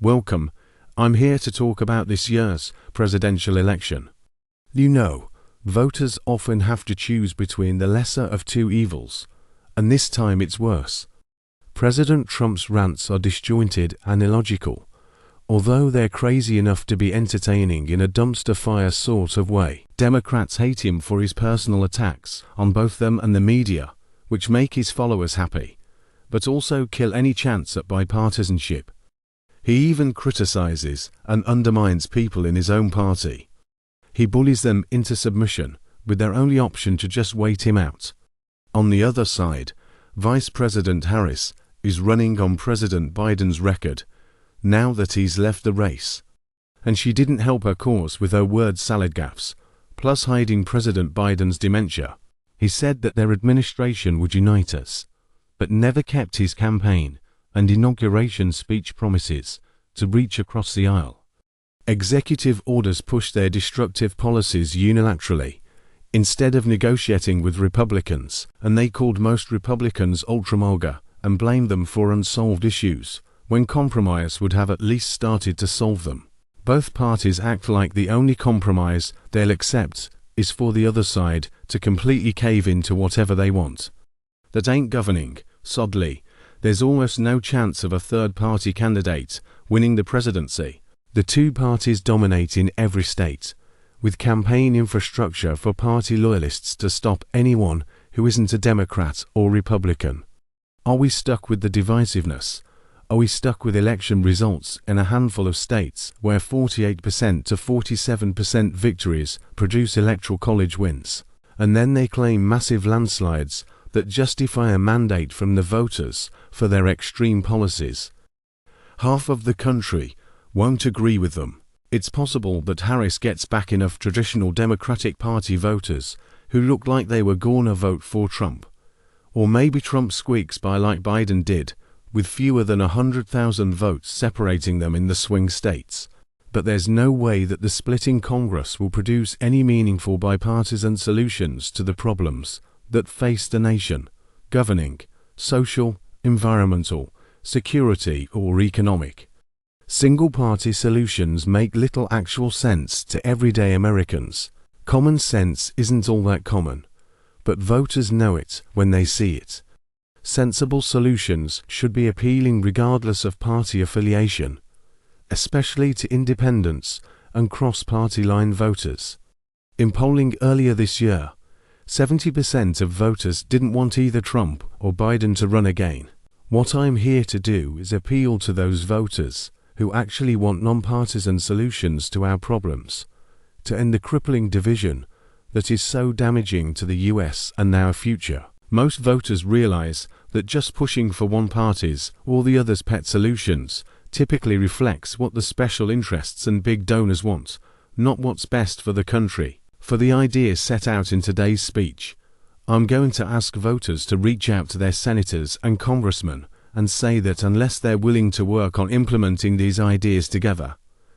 Welcome, I'm here to talk about this year's presidential election. You know, voters often have to choose between the lesser of two evils, and this time it's worse. President Trump's rants are disjointed and illogical, although they're crazy enough to be entertaining in a dumpster fire sort of way. Democrats hate him for his personal attacks on both them and the media, which make his followers happy, but also kill any chance at bipartisanship. He even criticizes and undermines people in his own party. He bullies them into submission, with their only option to just wait him out. On the other side, Vice President Harris is running on President Biden's record, now that he's left the race. And she didn't help her cause with her word salad gaffes, plus hiding President Biden's dementia. He said that their administration would unite us, but never kept his campaign and inauguration speech promises to reach across the aisle. Executive orders pushed their destructive policies unilaterally, instead of negotiating with Republicans, and they called most Republicans ultra-MAGA and blamed them for unsolved issues, when compromise would have at least started to solve them. Both parties act like the only compromise they'll accept is for the other side to completely cave into whatever they want. That ain't governing, sadly. There's almost no chance of a third-party candidate winning the presidency. The two parties dominate in every state, with campaign infrastructure for party loyalists to stop anyone who isn't a Democrat or Republican. Are we stuck with the divisiveness? Are we stuck with election results in a handful of states where 48% to 47% victories produce electoral college wins, and then they claim massive landslides that justify a mandate from the voters for their extreme policies? Half of the country won't agree with them. It's possible that Harris gets back enough traditional Democratic Party voters who look like they were gonna vote for Trump. Or maybe Trump squeaks by like Biden did, with fewer than 100,000 votes separating them in the swing states. But there's no way that the splitting Congress will produce any meaningful bipartisan solutions to the problems that face the nation: governing, social, environmental, security, or economic. Single-party solutions make little actual sense to everyday Americans. Common sense isn't all that common, but voters know it when they see it. Sensible solutions should be appealing regardless of party affiliation, especially to independents and cross-party line voters. In polling earlier this year, 70% of voters didn't want either Trump or Biden to run again. What I'm here to do is appeal to those voters who actually want nonpartisan solutions to our problems, to end the crippling division that is so damaging to the US and our future. Most voters realize that just pushing for one party's or the other's pet solutions typically reflects what the special interests and big donors want, not what's best for the country. For the ideas set out in today's speech, I'm going to ask voters to reach out to their senators and congressmen and say that unless they're willing to work on implementing these ideas together,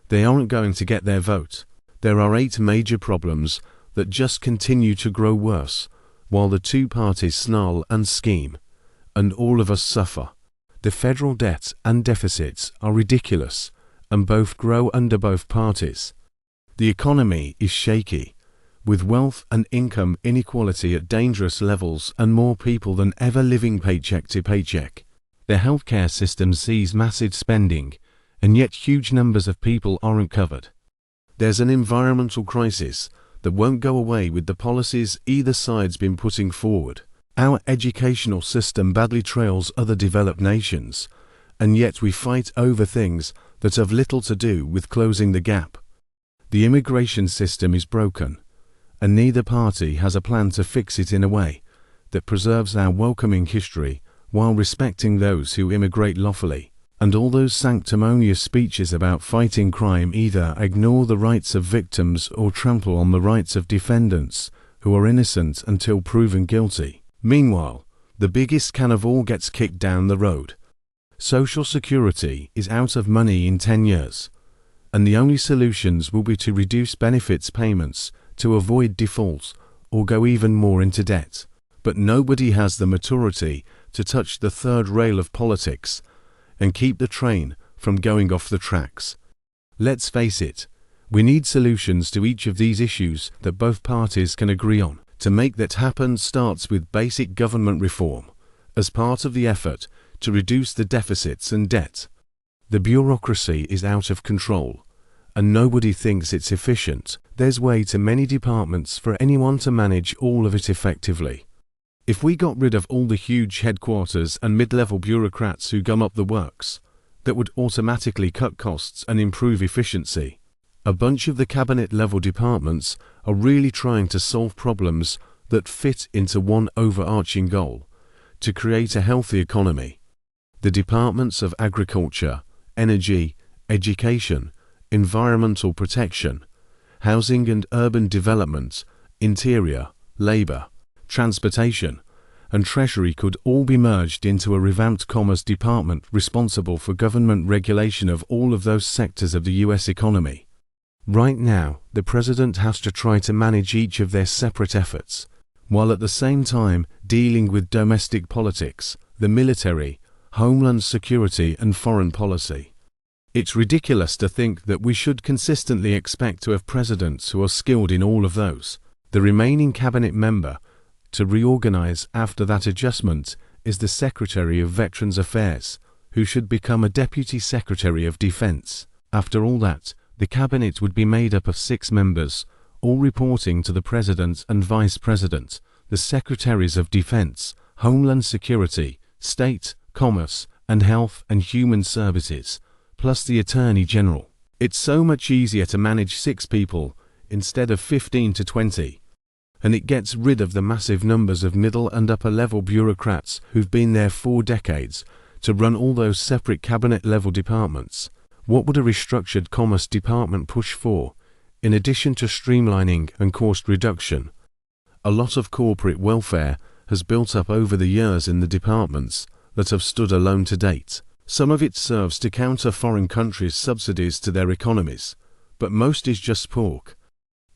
they aren't going to get their vote. There are 8 major problems that just continue to grow worse while the two parties snarl and scheme, and all of us suffer. The federal debt and deficits are ridiculous, and both grow under both parties. The economy is shaky, with wealth and income inequality at dangerous levels and more people than ever living paycheck to paycheck. The healthcare system sees massive spending, and yet huge numbers of people aren't covered. There's an environmental crisis that won't go away with the policies either side's been putting forward. Our educational system badly trails other developed nations, and yet we fight over things that have little to do with closing the gap. The immigration system is broken, and neither party has a plan to fix it in a way that preserves our welcoming history while respecting those who immigrate lawfully. And all those sanctimonious speeches about fighting crime either ignore the rights of victims or trample on the rights of defendants who are innocent until proven guilty. Meanwhile, the biggest can of all gets kicked down the road. Social Security is out of money in 10 years, and the only solutions will be to reduce benefits payments to avoid default or go even more into debt. But nobody has the maturity to touch the third rail of politics and keep the train from going off the tracks. Let's face it, we need solutions to each of these issues that both parties can agree on. To make that happen starts with basic government reform, as part of the effort to reduce the deficits and debt. The bureaucracy is out of control, and nobody thinks it's efficient. There's way too many departments for anyone to manage all of it effectively. If we got rid of all the huge headquarters and mid-level bureaucrats who gum up the works, that would automatically cut costs and improve efficiency. A bunch of the cabinet-level departments are really trying to solve problems that fit into one overarching goal: to create a healthy economy. The departments of agriculture, energy, education, environmental protection, housing and urban development, interior, labor, transportation, and treasury could all be merged into a revamped commerce department responsible for government regulation of all of those sectors of the US economy. Right now, the president has to try to manage each of their separate efforts, while at the same time dealing with domestic politics, the military, homeland security, and foreign policy. It's ridiculous to think that we should consistently expect to have presidents who are skilled in all of those. The remaining cabinet member to reorganize after that adjustment is the Secretary of Veterans Affairs, who should become a Deputy Secretary of Defense. After all that, the cabinet would be made up of 6 members, all reporting to the President and Vice President, the Secretaries of Defense, Homeland Security, State, Commerce, and Health and Human Services, plus the Attorney General. It's so much easier to manage 6 people instead of 15 to 20, and it gets rid of the massive numbers of middle and upper level bureaucrats who've been there 4 decades to run all those separate cabinet-level departments. What would a restructured Commerce Department push for, in addition to streamlining and cost reduction? A lot of corporate welfare has built up over the years in the departments that have stood alone to date. Some of it serves to counter foreign countries' subsidies to their economies, but most is just pork.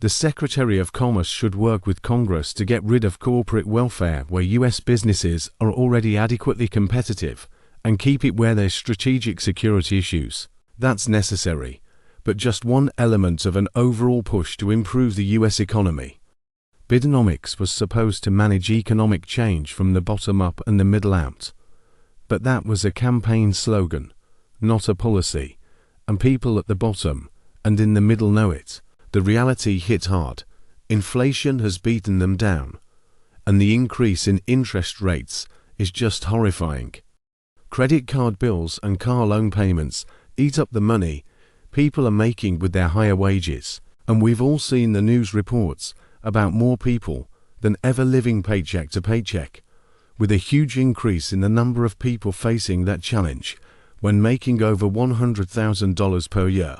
The Secretary of Commerce should work with Congress to get rid of corporate welfare where US businesses are already adequately competitive and keep it where there's strategic security issues. That's necessary, but just one element of an overall push to improve the US economy. Bidenomics was supposed to manage economic change from the bottom up and the middle out. But that was a campaign slogan, not a policy, and people at the bottom and in the middle know it. The reality hit hard. Inflation has beaten them down, and the increase in interest rates is just horrifying. Credit card bills and car loan payments eat up the money people are making with their higher wages, and we've all seen the news reports about more people than ever living paycheck to paycheck, with a huge increase in the number of people facing that challenge when making over $100,000 per year.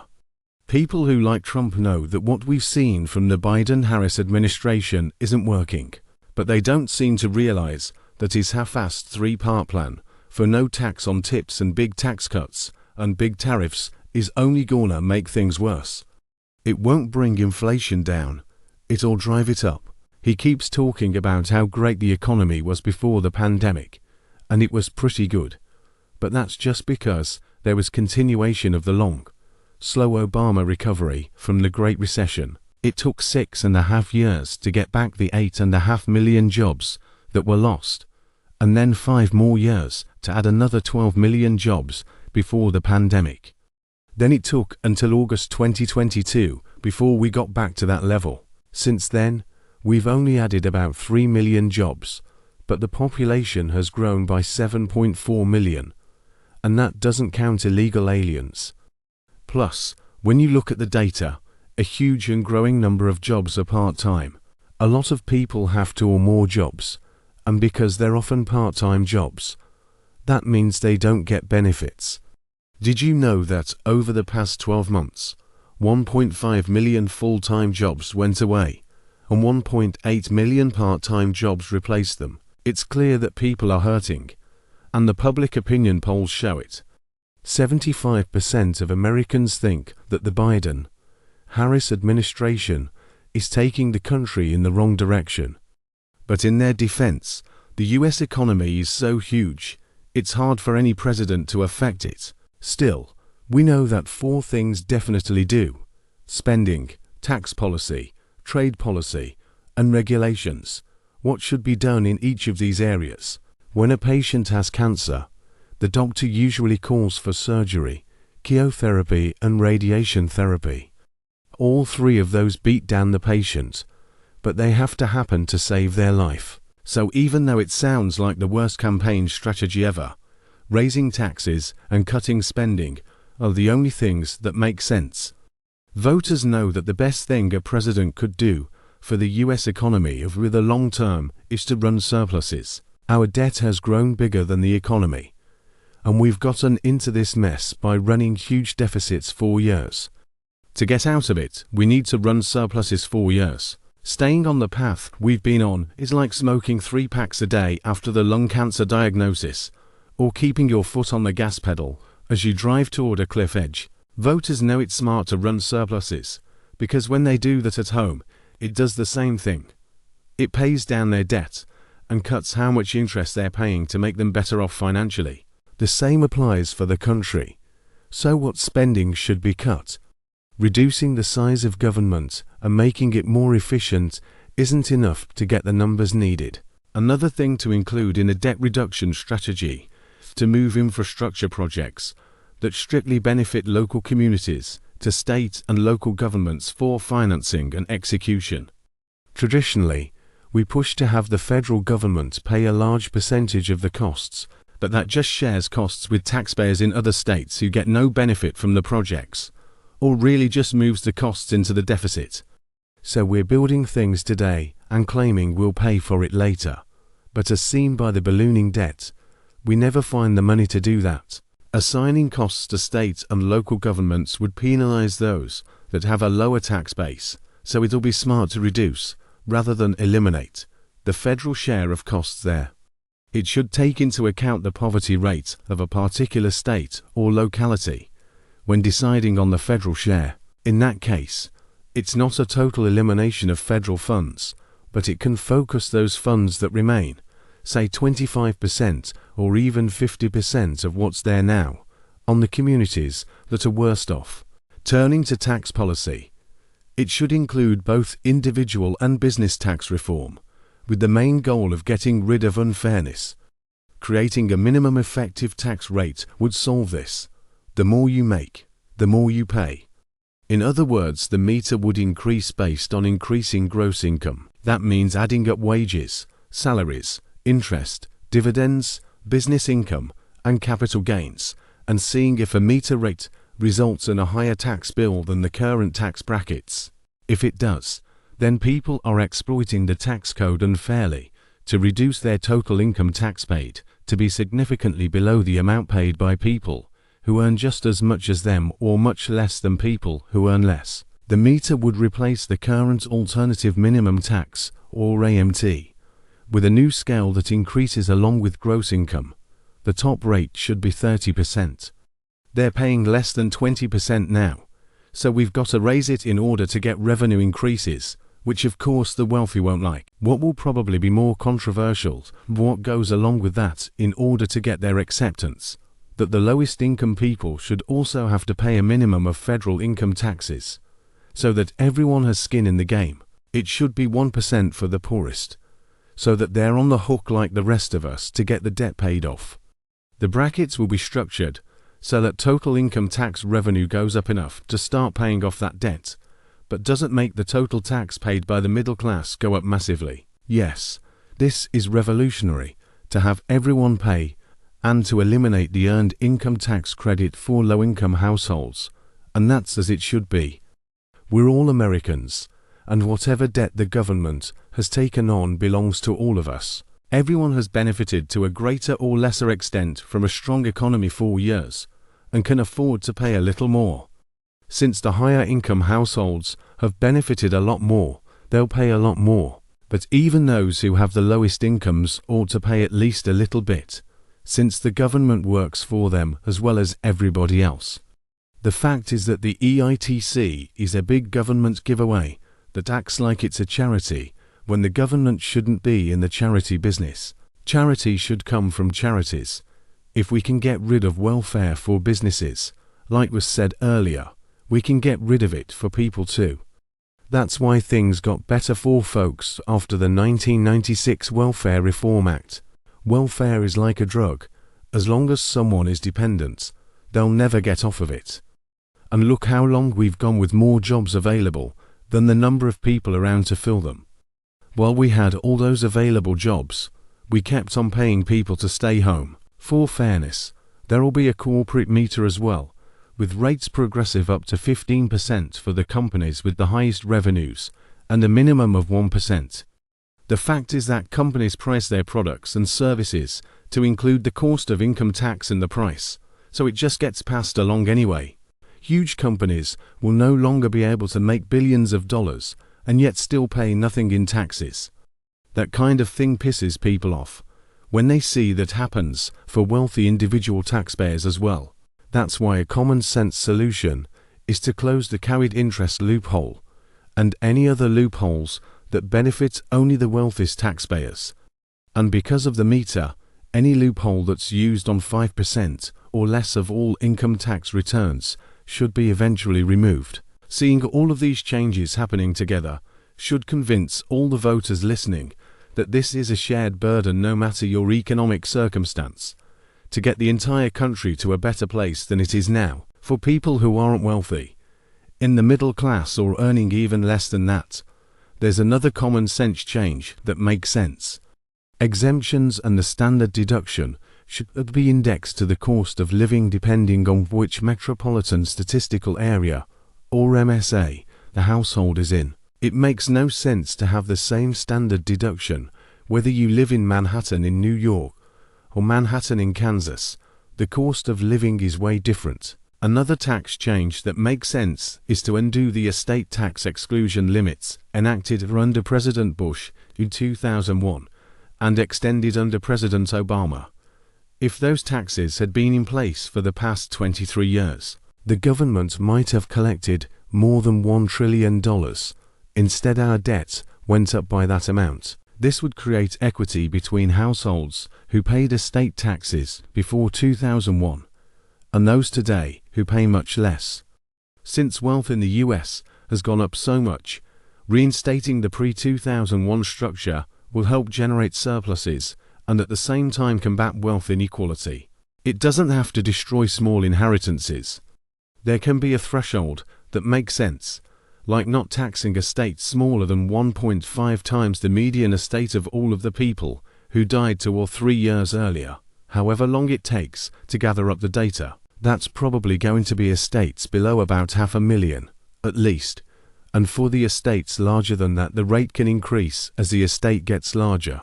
People who like Trump know that what we've seen from the Biden-Harris administration isn't working, but they don't seem to realize that his half-assed 3-part plan for no tax on tips and big tax cuts and big tariffs is only gonna make things worse. It won't bring inflation down, it'll drive it up. He keeps talking about how great the economy was before the pandemic, and it was pretty good. But that's just because there was continuation of the long, slow Obama recovery from the Great Recession. It took 6.5 years to get back the 8.5 million jobs that were lost, and then 5 more years to add another 12 million jobs before the pandemic. Then it took until August 2022 before we got back to that level. Since then, we've only added about 3 million jobs, but the population has grown by 7.4 million, and that doesn't count illegal aliens. Plus, when you look at the data, a huge and growing number of jobs are part-time. A lot of people have 2 or more jobs, and because they're often part-time jobs, that means they don't get benefits. Did you know that over the past 12 months, 1.5 million full-time jobs went away, and 1.8 million part-time jobs replaced them? It's clear that people are hurting, and the public opinion polls show it. 75% of Americans think that the Biden-Harris administration is taking the country in the wrong direction. But in their defense, the US economy is so huge, it's hard for any president to affect it. Still, We know that 4 things definitely do: spending, tax policy, trade policy, and regulations. What should be done in each of these areas? When a patient has cancer, the doctor usually calls for surgery, chemotherapy, and radiation therapy. All 3 of those beat down the patient, but they have to happen to save their life. So even though it sounds like the worst campaign strategy ever, raising taxes and cutting spending are the only things that make sense. Voters know that the best thing a president could do for the US economy over the long term is to run surpluses. Our debt has grown bigger than the economy, and we've gotten into this mess by running huge deficits 4 years. To get out of it, we need to run surpluses 4 years. Staying on the path we've been on is like smoking 3 packs a day after the lung cancer diagnosis, or keeping your foot on the gas pedal as you drive toward a cliff edge. Voters know it's smart to run surpluses, because when they do that at home, it does the same thing. It pays down their debt and cuts how much interest they're paying to make them better off financially. The same applies for the country. So what spending should be cut? Reducing the size of government and making it more efficient isn't enough to get the numbers needed. Another thing to include in a debt reduction strategy is to move infrastructure projects that strictly benefit local communities to state and local governments for financing and execution. Traditionally, we push to have the federal government pay a large percentage of the costs, but that just shares costs with taxpayers in other states who get no benefit from the projects, or really just moves the costs into the deficit. So we're building things today and claiming we'll pay for it later. But as seen by the ballooning debt, we never find the money to do that. Assigning costs to state and local governments would penalize those that have a lower tax base, so it'll be smart to reduce, rather than eliminate, the federal share of costs there. It should take into account the poverty rate of a particular state or locality when deciding on the federal share. In that case, it's not a total elimination of federal funds, but it can focus those funds that remain, say 25% or even 50% of what's there now, on the communities that are worst off. Turning to tax policy, it should include both individual and business tax reform, with the main goal of getting rid of unfairness. Creating a minimum effective tax rate would solve this. The more you make, the more you pay. In other words, the meter would increase based on increasing gross income. That means adding up wages, salaries, interest, dividends, business income, and capital gains, and seeing if a meter rate results in a higher tax bill than the current tax brackets. If it does, then people are exploiting the tax code unfairly to reduce their total income tax paid to be significantly below the amount paid by people who earn just as much as them or much less than people who earn less. The meter would replace the current alternative minimum tax, or AMT, with a new scale that increases along with gross income. The top rate should be 30%. They're paying less than 20% now, so we've got to raise it in order to get revenue increases, which of course the wealthy won't like. What will probably be more controversial, what goes along with that in order to get their acceptance, that the lowest income people should also have to pay a minimum of federal income taxes, so that everyone has skin in the game. It should be 1% for the poorest, so that they're on the hook like the rest of us to get the debt paid off. The brackets will be structured so that total income tax revenue goes up enough to start paying off that debt, but doesn't make the total tax paid by the middle class go up massively. Yes, this is revolutionary, to have everyone pay and to eliminate the earned income tax credit for low-income households, and that's as it should be. We're all Americans, and whatever debt the government has taken on belongs to all of us. Everyone has benefited to a greater or lesser extent from a strong economy for years, and can afford to pay a little more. Since the higher income households have benefited a lot more, they'll pay a lot more. But even those who have the lowest incomes ought to pay at least a little bit, since the government works for them as well as everybody else. The fact is that the EITC is a big government giveaway that acts like it's a charity when the government shouldn't be in the charity business. Charity should come from charities. If we can get rid of welfare for businesses Like was said earlier, we can get rid of it for people too. That's why things got better for folks after the 1996 Welfare Reform Act. Welfare is like a drug. As long as someone is dependent, they'll never get off of it. And look how long we've gone with more jobs available than the number of people around to fill them. While we had all those available jobs, we kept on paying people to stay home. For fairness, there'll be a corporate meter as well, with rates progressive up to 15% for the companies with the highest revenues and a minimum of 1%. The fact is that companies price their products and services to include the cost of income tax in the price, so it just gets passed along anyway. Huge companies will no longer be able to make billions of dollars and yet still pay nothing in taxes. That kind of thing pisses people off when they see that happens for wealthy individual taxpayers as well. That's why a common sense solution is to close the carried interest loophole and any other loopholes that benefit only the wealthiest taxpayers. And because of the meter, any loophole that's used on 5% or less of all income tax returns should be eventually removed. Seeing all of these changes happening together should convince all the voters listening that this is a shared burden no matter your economic circumstance, to get the entire country to a better place than it is now. For people who aren't wealthy, in the middle class or earning even less than that, there's another common sense change that makes sense. Exemptions and the standard deduction should be indexed to the cost of living depending on which metropolitan statistical area, or MSA, the household is in. It makes no sense to have the same standard deduction whether you live in Manhattan in New York or Manhattan in Kansas. The cost of living is way different. Another tax change that makes sense is to undo the estate tax exclusion limits enacted under President Bush in 2001 and extended under President Obama. If those taxes had been in place for the past 23 years, the government might have collected more than $1 trillion. Instead, our debt went up by that amount. This would create equity between households who paid estate taxes before 2001 and those today who pay much less. Since wealth in the US has gone up so much, reinstating the pre-2001 structure will help generate surpluses and at the same time combat wealth inequality. It doesn't have to destroy small inheritances. There can be a threshold that makes sense, like not taxing estates smaller than 1.5 times the median estate of all of the people who died 2 or 3 years earlier. However long it takes to gather up the data, that's probably going to be estates below about 500,000, at least. And for the estates larger than that, the rate can increase as the estate gets larger.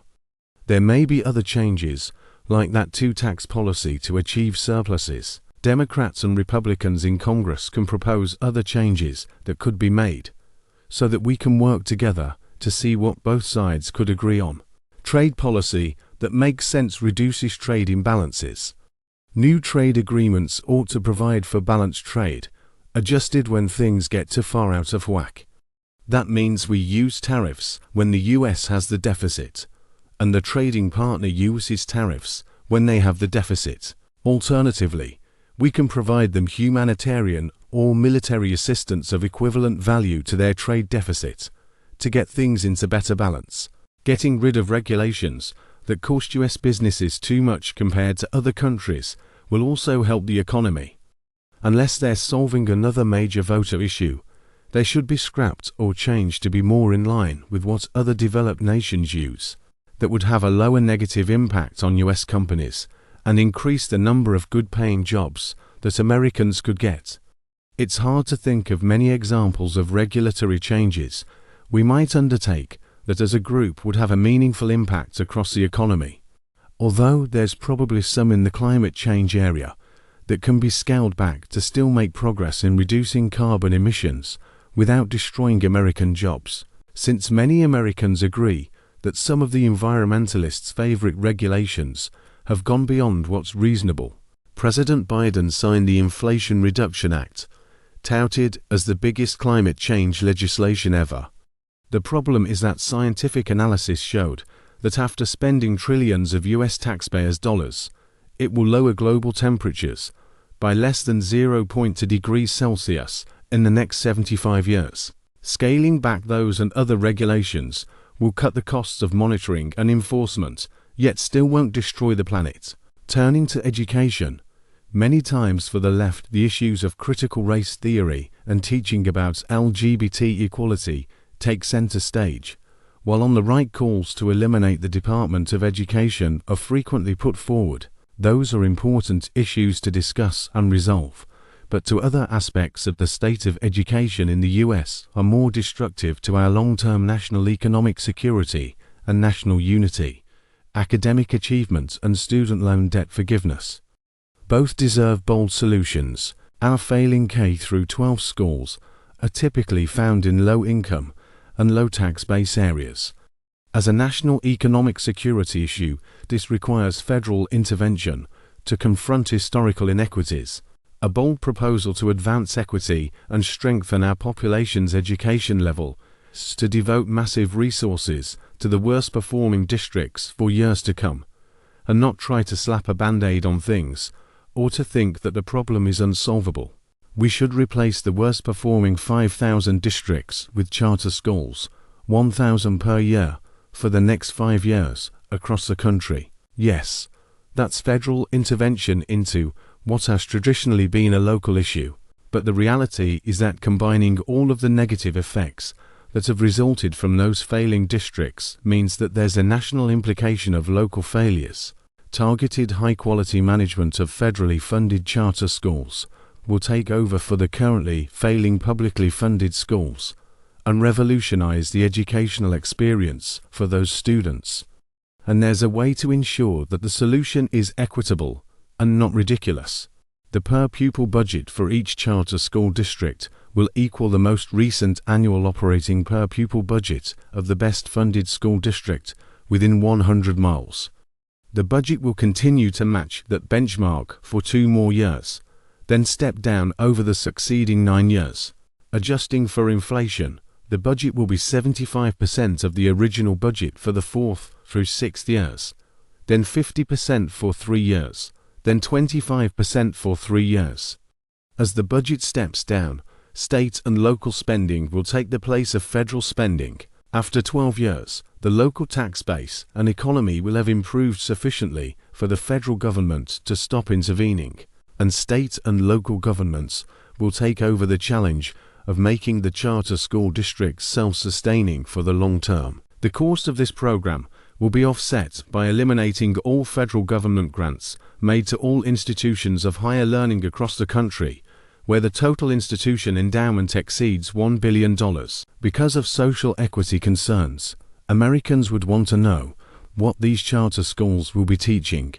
There may be other changes, like that two-tax policy to achieve surpluses. Democrats and Republicans in Congress can propose other changes that could be made, so that we can work together to see what both sides could agree on. Trade policy that makes sense reduces trade imbalances. New trade agreements ought to provide for balanced trade, adjusted when things get too far out of whack. That means we use tariffs when the US has the deficit, and the trading partner uses tariffs when they have the deficit. Alternatively, we can provide them humanitarian or military assistance of equivalent value to their trade deficit to get things into better balance. Getting rid of regulations that cost US businesses too much compared to other countries will also help the economy. Unless they're solving another major voter issue, they should be scrapped or changed to be more in line with what other developed nations use. That would have a lower negative impact on US companies and increase the number of good-paying jobs that Americans could get. It's hard to think of many examples of regulatory changes we might undertake that as a group would have a meaningful impact across the economy. Although there's probably some in the climate change area that can be scaled back to still make progress in reducing carbon emissions without destroying American jobs, since many Americans agree that some of the environmentalists' favorite regulations have gone beyond what's reasonable. President Biden signed the Inflation Reduction Act, touted as the biggest climate change legislation ever. The problem is that scientific analysis showed that after spending trillions of US taxpayers' dollars, it will lower global temperatures by less than 0.2 degrees Celsius in the next 75 years. Scaling back those and other regulations will cut the costs of monitoring and enforcement, yet still won't destroy the planet. Turning to education, many times for the left the issues of critical race theory and teaching about LGBT equality take center stage, while on the right calls to eliminate the Department of Education are frequently put forward. Those are important issues to discuss and resolve, but to other aspects of the state of education in the US are more destructive to our long-term national economic security and national unity, academic achievement and student loan debt forgiveness. Both deserve bold solutions. Our failing K-12 schools are typically found in low-income and low-tax base areas. As a national economic security issue, this requires federal intervention to confront historical inequities. A bold proposal to advance equity and strengthen our population's education level is to devote massive resources to the worst-performing districts for years to come, and not try to slap a band-aid on things or to think that the problem is unsolvable. We should replace the worst-performing 5,000 districts with charter schools, 1,000 per year, for the next 5 years across the country. Yes, that's federal intervention into what has traditionally been a local issue, but the reality is that combining all of the negative effects that have resulted from those failing districts means that there's a national implication of local failures. Targeted high-quality management of federally funded charter schools will take over for the currently failing publicly funded schools and revolutionize the educational experience for those students. And there's a way to ensure that the solution is equitable and not ridiculous. The per-pupil budget for each charter school district will equal the most recent annual operating per-pupil budget of the best-funded school district within 100 miles. The budget will continue to match that benchmark for 2 more years, then step down over the succeeding 9 years. Adjusting for inflation, the budget will be 75% of the original budget for the 4th through 6th years, then 50% for 3 years, then 25% for 3 years. As the budget steps down, state and local spending will take the place of federal spending. After 12 years, the local tax base and economy will have improved sufficiently for the federal government to stop intervening, and state and local governments will take over the challenge of making the charter school districts self-sustaining for the long term. The cost of this program will be offset by eliminating all federal government grants made to all institutions of higher learning across the country, where the total institution endowment exceeds $1 billion. Because of social equity concerns, Americans would want to know what these charter schools will be teaching.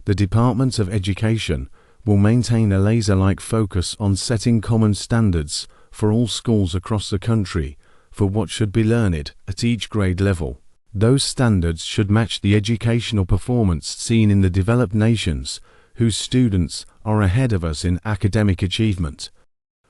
The Department of Education will maintain a laser-like focus on setting common standards for all schools across the country for what should be learned at each grade level. Those standards should match the educational performance seen in the developed nations whose students are ahead of us in academic achievement.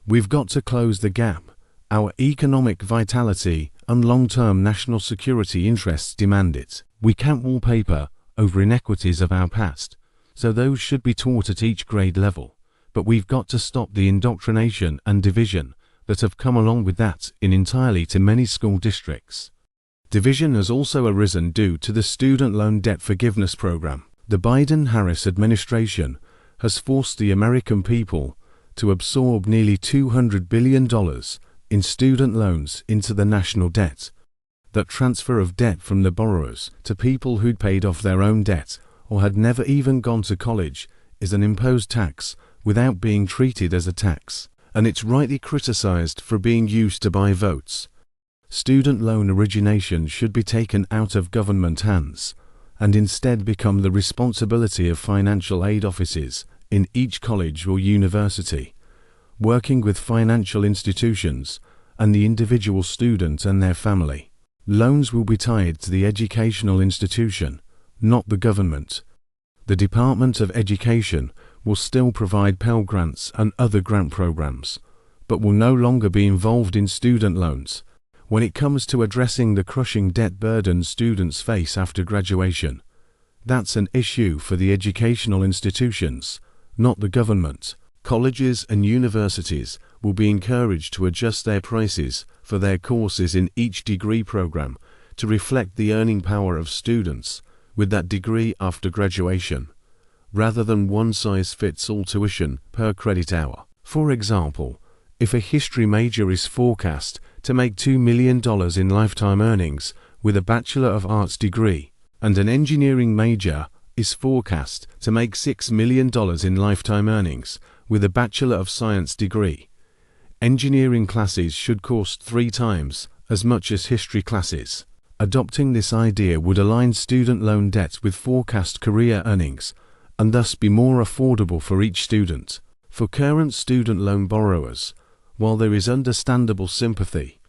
We've got to close the gap. Our economic vitality and long-term national security interests demand it. We can't wallpaper over inequities of our past, so those should be taught at each grade level. But we've got to stop the indoctrination and division that have come along with that in entirely too many school districts. Division has also arisen due to the student loan debt forgiveness program. The Biden-Harris administration has forced the American people to absorb nearly $200 billion in student loans into the national debt. That transfer of debt from the borrowers to people who'd paid off their own debt or had never even gone to college is an imposed tax without being treated as a tax, and it's rightly criticized for being used to buy votes. Student loan origination should be taken out of government hands and instead become the responsibility of financial aid offices in each college or university, working with financial institutions and the individual student and their family. Loans will be tied to the educational institution, not the government. The Department of Education will still provide Pell Grants and other grant programs, but will no longer be involved in student loans when it comes to addressing the crushing debt burden students face after graduation. That's an issue for the educational institutions, not the government. Colleges and universities will be encouraged to adjust their prices for their courses in each degree program to reflect the earning power of students with that degree after graduation, rather than one-size-fits-all tuition per credit hour. For example, if a history major is forecast to make $2 million in lifetime earnings with a Bachelor of Arts degree, and an engineering major is forecast to make $6 million in lifetime earnings with a Bachelor of Science degree, engineering classes should cost 3 times as much as history classes. Adopting this idea would align student loan debt with forecast career earnings and thus be more affordable for each student. For current student loan borrowers, while there is understandable sympathy,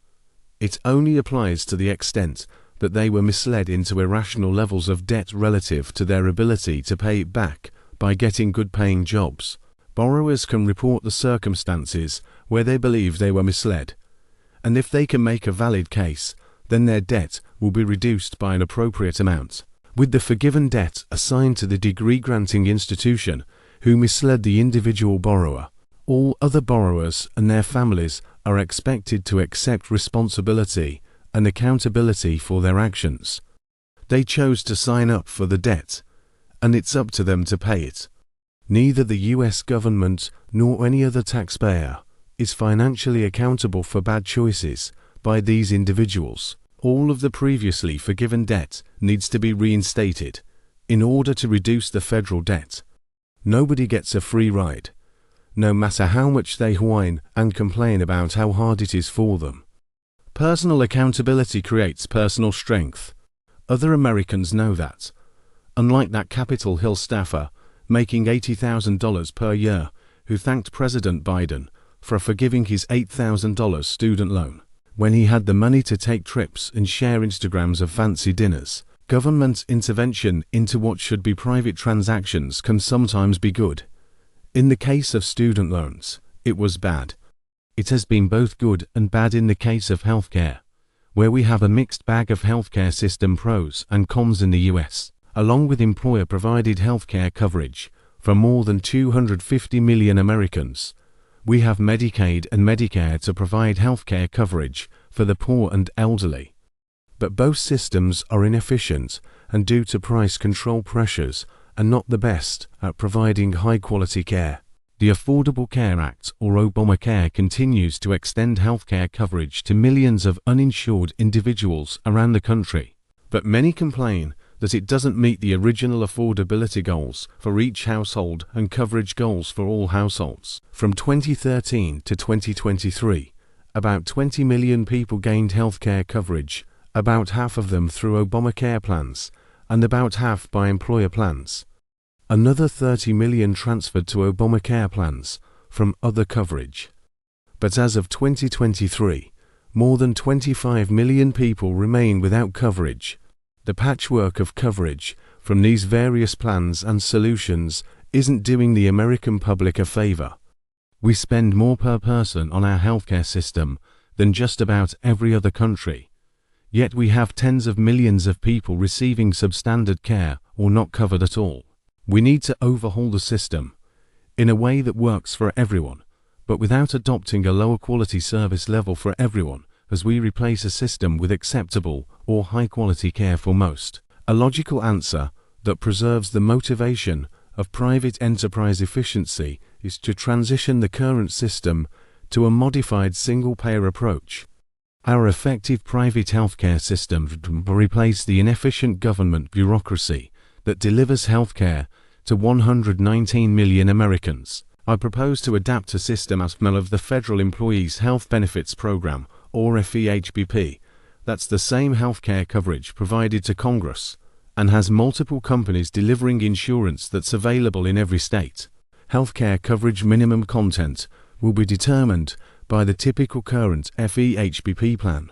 it only applies to the extent that they were misled into irrational levels of debt relative to their ability to pay it back by getting good-paying jobs. Borrowers can report the circumstances where they believe they were misled, and if they can make a valid case, then their debt will be reduced by an appropriate amount, with the forgiven debt assigned to the degree-granting institution who misled the individual borrower. All other borrowers and their families are expected to accept responsibility and accountability for their actions. They chose to sign up for the debt, and it's up to them to pay it. Neither the US government nor any other taxpayer is financially accountable for bad choices by these individuals. All of the previously forgiven debt needs to be reinstated in order to reduce the federal debt. Nobody gets a free ride, no matter how much they whine and complain about how hard it is for them. Personal accountability creates personal strength. Other Americans know that. Unlike that Capitol Hill staffer making $80,000 per year who thanked President Biden for forgiving his $8,000 student loan when he had the money to take trips and share Instagrams of fancy dinners. Government intervention into what should be private transactions can sometimes be good. In the case of student loans, it was bad. It has been both good and bad in the case of healthcare, where we have a mixed bag of healthcare system pros and cons in the US. Along with employer-provided healthcare coverage for more than 250 million Americans, we have Medicaid and Medicare to provide healthcare coverage for the poor and elderly. But both systems are inefficient and due to price control pressures are not the best at providing high-quality care. The Affordable Care Act, or Obamacare, continues to extend healthcare coverage to millions of uninsured individuals around the country, but many complain that it doesn't meet the original affordability goals for each household and coverage goals for all households. From 2013 to 2023, about 20 million people gained healthcare coverage, about half of them through Obamacare plans, and about half by employer plans. Another 30 million transferred to Obamacare plans from other coverage. But as of 2023, more than 25 million people remain without coverage. The patchwork of coverage from these various plans and solutions isn't doing the American public a favor. We spend more per person on our healthcare system than just about every other country. Yet we have tens of millions of people receiving substandard care or not covered at all. We need to overhaul the system in a way that works for everyone, but without adopting a lower quality service level for everyone, as we replace a system with acceptable or high-quality care for most. A logical answer that preserves the motivation of private enterprise efficiency is to transition the current system to a modified single-payer approach. Our effective private healthcare system will replace the inefficient government bureaucracy that delivers healthcare to 119 million Americans. I propose to adapt a system as of the Federal Employees Health Benefits Program, or FEHBP, that's the same healthcare coverage provided to Congress, and has multiple companies delivering insurance that's available in every state. Healthcare coverage minimum content will be determined by the typical current FEHBP plan.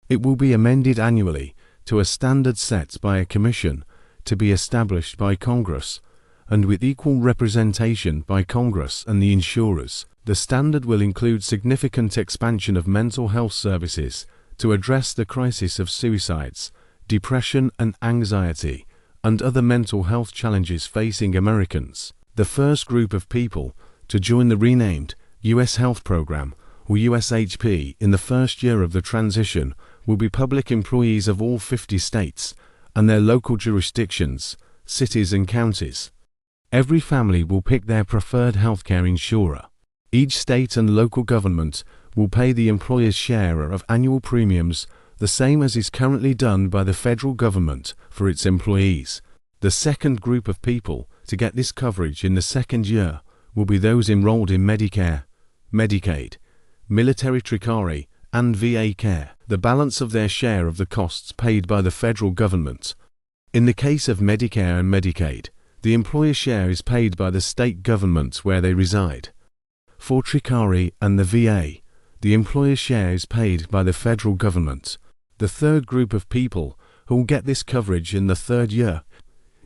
It will be amended annually to a standard set by a commission to be established by Congress, and with equal representation by Congress and the insurers. The standard will include significant expansion of mental health services to address the crisis of suicides, depression and anxiety, and other mental health challenges facing Americans. The first group of people to join the renamed U.S. Health Program, or USHP, in the first year of the transition will be public employees of all 50 states and their local jurisdictions, cities and counties. Every family will pick their preferred healthcare insurer. Each state and local government will pay the employer's share of annual premiums, the same as is currently done by the federal government for its employees. The second group of people to get this coverage in the second year will be those enrolled in Medicare, Medicaid, military Tricari, and VA care, the balance of their share of the costs paid by the federal government. In the case of Medicare and Medicaid, the employer's share is paid by the state government where they reside. For Tricari and the VA, the employer's share is paid by the federal government. The third group of people who will get this coverage in the third year,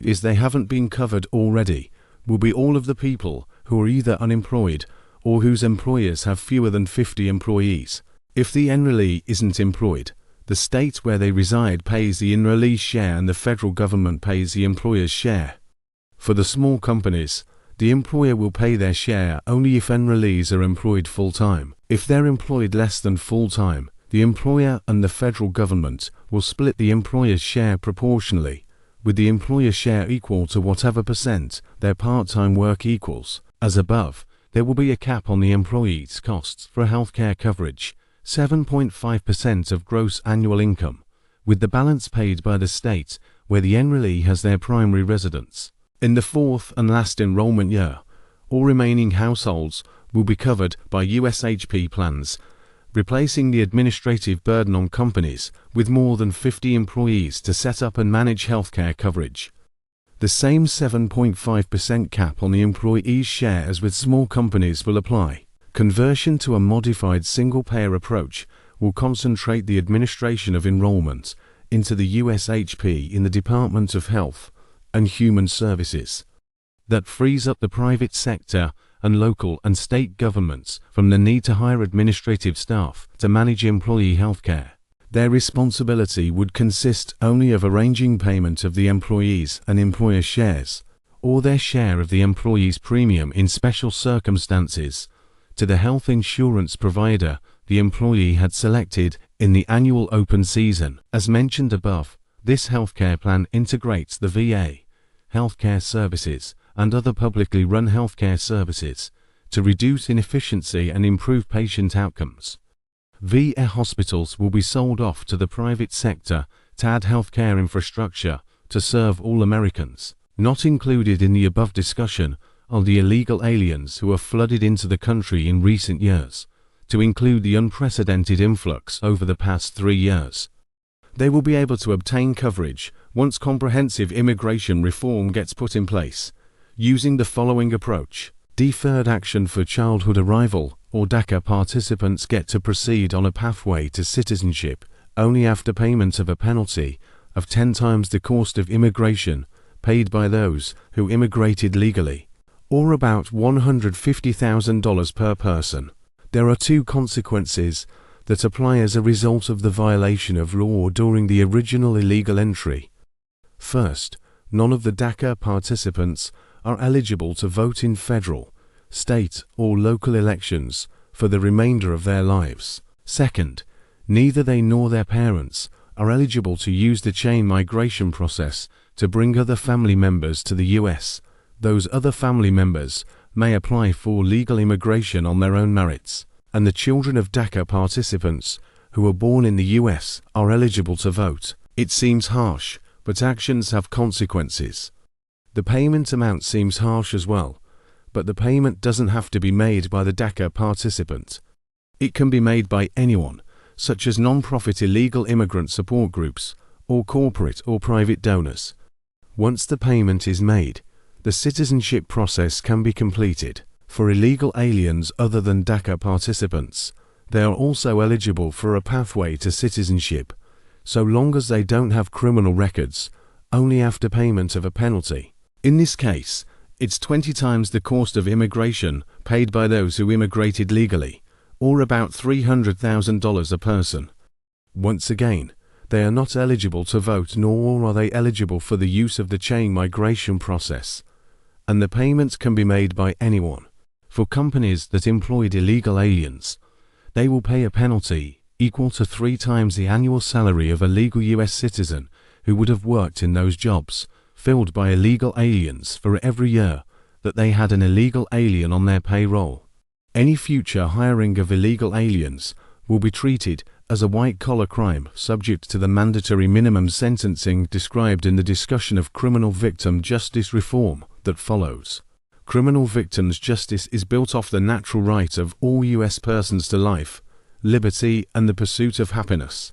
if they haven't been covered already, will be all of the people who are either unemployed or whose employers have fewer than 50 employees. If the enrollee isn't employed, the state where they reside pays the enrollee's share and the federal government pays the employer's share. For the small companies, the employer will pay their share only if enrollees are employed full-time. If they're employed less than full-time, the employer and the federal government will split the employer's share proportionally, with the employer's share equal to whatever percent their part-time work equals. As above, there will be a cap on the employee's costs for healthcare coverage, 7.5% of gross annual income, with the balance paid by the state where the enrollee has their primary residence. In the fourth and last enrollment year, all remaining households will be covered by USHP plans, replacing the administrative burden on companies with more than 50 employees to set up and manage healthcare coverage. The same 7.5% cap on the employee's share as with small companies will apply. Conversion to a modified single-payer approach will concentrate the administration of enrollment into the USHP in the Department of Health and Human Services. That frees up the private sector and local and state governments from the need to hire administrative staff to manage employee healthcare. Their responsibility would consist only of arranging payment of the employees' and employer shares, or their share of the employee's premium in special circumstances, to the health insurance provider the employee had selected in the annual open season. As mentioned above, this healthcare plan integrates the VA, healthcare services, and other publicly run healthcare services to reduce inefficiency and improve patient outcomes. VA hospitals will be sold off to the private sector to add healthcare infrastructure to serve all Americans. Not included in the above discussion are the illegal aliens who have flooded into the country in recent years, to include the unprecedented influx over the past 3 years. They will be able to obtain coverage once comprehensive immigration reform gets put in place, using the following approach. Deferred action for childhood arrival or DACA participants get to proceed on a pathway to citizenship only after payment of a penalty of 10 times the cost of immigration paid by those who immigrated legally, or about $150,000 per person. There are 2 consequences that apply as a result of the violation of law during the original illegal entry. First, none of the DACA participants are eligible to vote in federal, state, or local elections for the remainder of their lives. Second, neither they nor their parents are eligible to use the chain migration process to bring other family members to the U.S. Those other family members may apply for legal immigration on their own merits, and the children of DACA participants who are born in the U.S. are eligible to vote. It seems harsh, but actions have consequences. The payment amount seems harsh as well, but the payment doesn't have to be made by the DACA participant. It can be made by anyone, such as non-profit illegal immigrant support groups, or corporate or private donors. Once the payment is made, the citizenship process can be completed. For illegal aliens other than DACA participants, they are also eligible for a pathway to citizenship, so long as they don't have criminal records, only after payment of a penalty. In this case, it's 20 times the cost of immigration paid by those who immigrated legally, or about $300,000 a person. Once again, they are not eligible to vote, nor are they eligible for the use of the chain migration process. and the payments can be made by anyone. For companies that employed illegal aliens, they will pay a penalty equal to 3 times the annual salary of a legal US citizen who would have worked in those jobs filled by illegal aliens for every year that they had an illegal alien on their payroll. Any future hiring of illegal aliens will be treated as a white-collar crime subject to the mandatory minimum sentencing described in the discussion of criminal victim justice reform that follows. Criminal victims' justice is built off the natural right of all US persons to life, liberty, and the pursuit of happiness.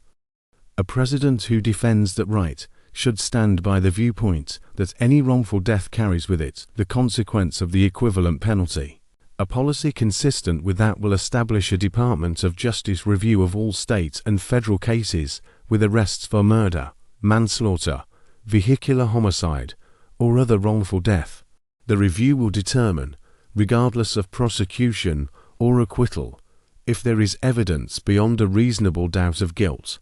A president who defends that right should stand by the viewpoint that any wrongful death carries with it the consequence of the equivalent penalty. A policy consistent with that will establish a Department of Justice review of all state and federal cases with arrests for murder, manslaughter, vehicular homicide, or other wrongful death. The review will determine, regardless of prosecution or acquittal, if there is evidence beyond a reasonable doubt of guilt.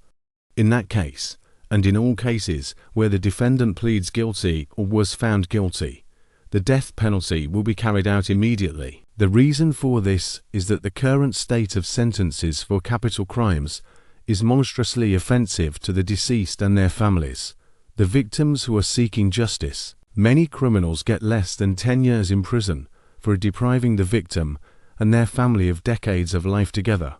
In that case, and in all cases where the defendant pleads guilty or was found guilty, the death penalty will be carried out immediately. The reason for this is that the current state of sentences for capital crimes is monstrously offensive to the deceased and their families, the victims who are seeking justice. Many criminals get less than 10 years in prison for depriving the victim and their family of decades of life together.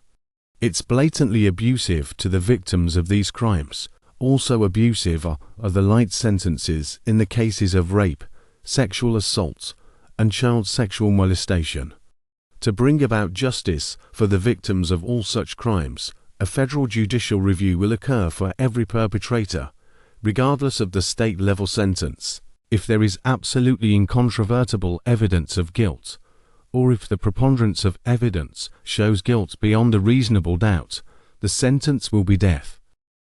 It's blatantly abusive to the victims of these crimes. Also abusive are the light sentences in the cases of rape, sexual assault, and child sexual molestation. To bring about justice for the victims of all such crimes, a federal judicial review will occur for every perpetrator, regardless of the state-level sentence. If there is absolutely incontrovertible evidence of guilt, or if the preponderance of evidence shows guilt beyond a reasonable doubt, the sentence will be death.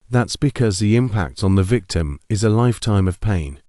That's because the impact on the victim is a lifetime of pain.